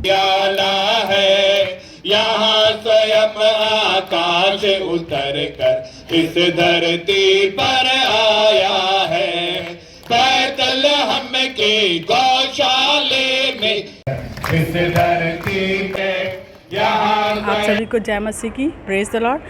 प्याला है, यहाँ स्वयं आकाश उतर कर इस धरती पर आया है। बैतलहम के गौशाले में इस धरती पे आप सभी को जय मसीह की, प्रेज द लॉर्ड।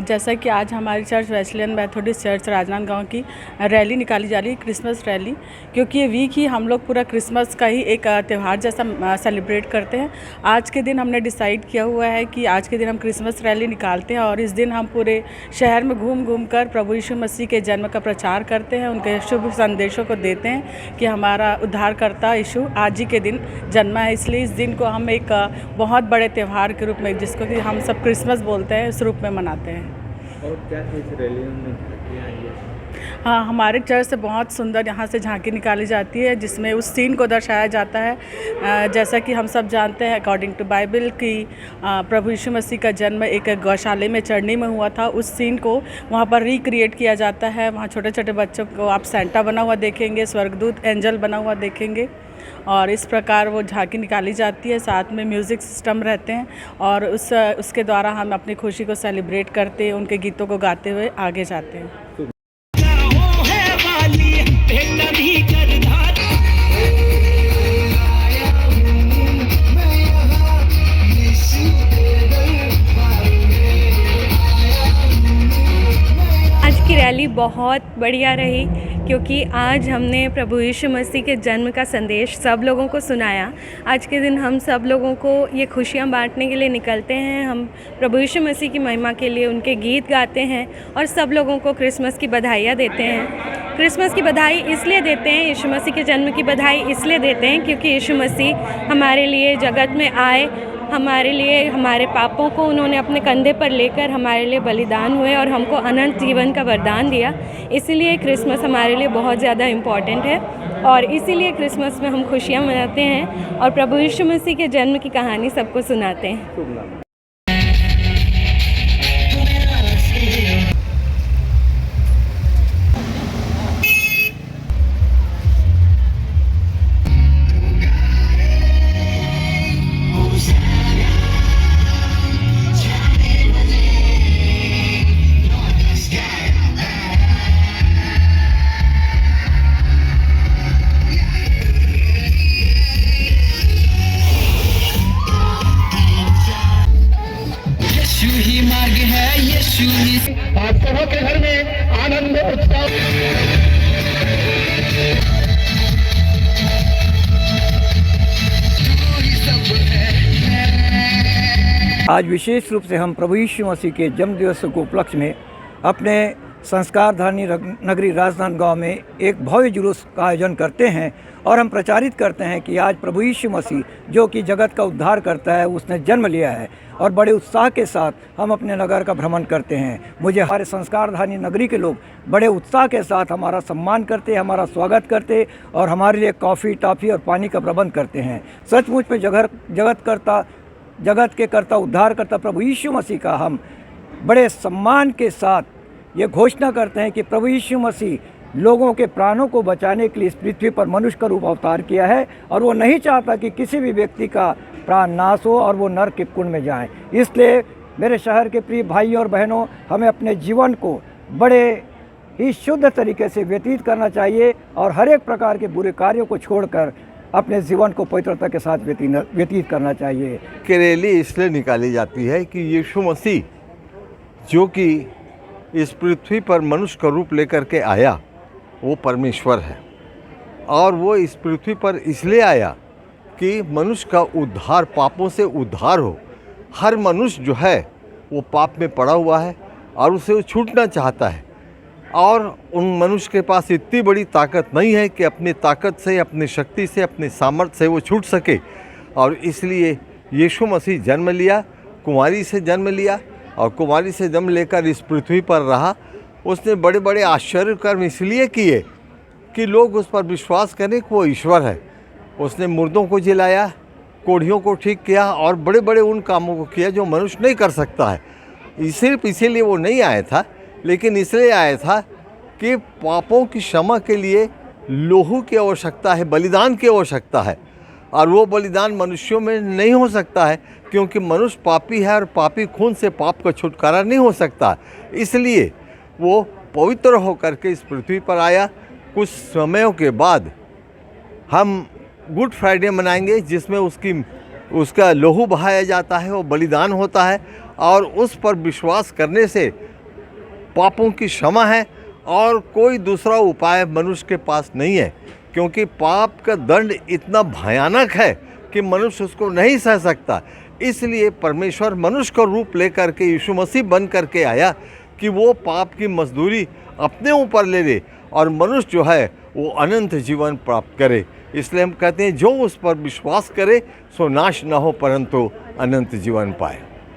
जैसा कि आज हमारी church Wesleyan Methodist church Rajnandgaon की रैली निकाली जा रही है, क्रिसमस रैली, क्योंकि ये वीक ही हम लोग पूरा क्रिसमस का ही एक त्यौहार जैसा सेलिब्रेट करते हैं। आज के दिन हमने डिसाइड किया हुआ है कि आज के दिन हम क्रिसमस रैली निकालते हैं और इस दिन हम पूरे शहर में घूम घूम कर प्रभु यीशु मसीह के जन्म का प्रचार करते हैं, उनके शुभ संदेशों को देते हैं कि हमारा उद्धारकर्ता यीशु आज ही के दिन जन्मा है। इसलिए इस दिन को हम एक बहुत बड़े त्यौहार के रूप में, जिसको कि हम सब क्रिसमस बोलते हैं, इस रूप में मनाते हैं। और क्या इस रैली में झांकियाँ आई है? हाँ, हमारे चर्च से बहुत सुंदर यहाँ से झांकी निकाली जाती है, जिसमें उस सीन को दर्शाया जाता है। जैसा कि हम सब जानते हैं अकॉर्डिंग टू बाइबल कि प्रभु यीशु मसीह का जन्म एक गौशाले में चढ़नी में हुआ था। उस सीन को वहाँ पर रिक्रिएट किया जाता है। वहाँ छोटे छोटे बच्चों को आप सेंटा बना हुआ देखेंगे, स्वर्गदूत एंजल बना हुआ देखेंगे, और इस प्रकार वो झांकी निकाली जाती है। साथ में म्यूज़िक सिस्टम रहते हैं और उसके द्वारा हम अपनी खुशी को सेलिब्रेट करते हैं, उनके गीतों को गाते हुए आगे जाते हैं। आज की रैली बहुत बढ़िया रही, क्योंकि आज हमने प्रभु यीशु मसीह के जन्म का संदेश सब लोगों को सुनाया। आज के दिन हम सब लोगों को ये खुशियाँ बांटने के लिए निकलते हैं। हम प्रभु यीशु मसीह की महिमा के लिए उनके गीत गाते हैं और सब लोगों को क्रिसमस की बधाइयाँ देते हैं। क्रिसमस की बधाई इसलिए देते हैं, यीशु मसीह के जन्म की बधाई इसलिए देते हैं क्योंकि यीशु मसीह हमारे लिए जगत में आए, हमारे लिए हमारे पापों को उन्होंने अपने कंधे पर लेकर हमारे लिए बलिदान हुए और हमको अनंत जीवन का वरदान दिया। इसीलिए क्रिसमस हमारे लिए बहुत ज़्यादा इम्पॉर्टेंट है और इसीलिए क्रिसमस में हम खुशियाँ मनाते हैं और प्रभु यीशु मसीह के जन्म की कहानी सबको सुनाते हैं। आप सबों के घर में आनंद उत्सव। आज विशेष रूप से हम प्रभु यीशु मसीह के जन्म दिवस के उपलक्ष्य में अपने संस्कारधानी नगरी राजनांदगांव में एक भव्य जुलूस का आयोजन करते हैं और हम प्रचारित करते हैं कि आज प्रभु यीशु मसीह जो कि जगत का उद्धार करता है, उसने जन्म लिया है और बड़े उत्साह के साथ हम अपने नगर का भ्रमण करते हैं। मुझे हमारे संस्कारधानी नगरी के लोग बड़े उत्साह के साथ हमारा सम्मान करते, हमारा स्वागत करते और हमारे लिए कॉफ़ी, टॉफ़ी और पानी का प्रबंध करते हैं। सचमुच में जगत के कर्ता, उद्धार करता प्रभु यीशु मसीह का हम बड़े सम्मान के साथ ये घोषणा करते हैं कि प्रभु यीशु मसीह लोगों के प्राणों को बचाने के लिए इस पृथ्वी पर मनुष्य का रूप अवतार किया है और वो नहीं चाहता कि किसी भी व्यक्ति का प्राण नाश हो और वो नरक के कुंड में जाए। इसलिए मेरे शहर के प्रिय भाइयों और बहनों, हमें अपने जीवन को बड़े ही शुद्ध तरीके से व्यतीत करना चाहिए और हर एक प्रकार के बुरे कार्यों को छोड़कर अपने जीवन को पवित्रता के साथ व्यतीत करना चाहिए। कि रैली इसलिए निकाली जाती है कि यीशु मसीह जो कि इस पृथ्वी पर मनुष्य का रूप लेकर के आया, वो परमेश्वर है और वो इस पृथ्वी पर इसलिए आया कि मनुष्य का उद्धार, पापों से उद्धार हो। हर मनुष्य जो है वो पाप में पड़ा हुआ है और उसे वो छूटना चाहता है और उन मनुष्य के पास इतनी बड़ी ताकत नहीं है कि अपनी ताकत से, अपनी शक्ति से, अपने सामर्थ्य से वो छूट सके। और इसलिए यीशु मसीह जन्म लिया, कुंवारी से जन्म लिया और कुंवारी से जन्म लेकर इस पृथ्वी पर रहा। उसने बड़े बड़े आश्चर्य कर्म इसलिए किए कि लोग उस पर विश्वास करें कि वो ईश्वर है। उसने मुर्दों को जिलाया, कोढ़ियों को ठीक किया और बड़े बड़े उन कामों को किया जो मनुष्य नहीं कर सकता है। सिर्फ इसीलिए वो नहीं आया था, लेकिन इसलिए आया था कि पापों की क्षमा के लिए लोहू की आवश्यकता है, बलिदान की आवश्यकता है। और वो बलिदान मनुष्यों में नहीं हो सकता है, क्योंकि मनुष्य पापी है और पापी खून से पाप का छुटकारा नहीं हो सकता। इसलिए वो पवित्र होकर के इस पृथ्वी पर आया। कुछ समयों के बाद हम गुड फ्राइडे मनाएंगे, जिसमें उसका लहू बहाया जाता है, वो बलिदान होता है, और उस पर विश्वास करने से पापों की क्षमा है और कोई दूसरा उपाय मनुष्य के पास नहीं है, क्योंकि पाप का दंड इतना भयानक है कि मनुष्य उसको नहीं सह सकता। इसलिए परमेश्वर मनुष्य का रूप लेकर के यीशु मसीह बन करके आया कि वो पाप की मजदूरी अपने ऊपर ले ले और मनुष्य जो है वो अनंत जीवन प्राप्त करे। इसलिए हम कहते हैं जो उस पर विश्वास करे सो नाश न हो परंतु अनंत जीवन पाए।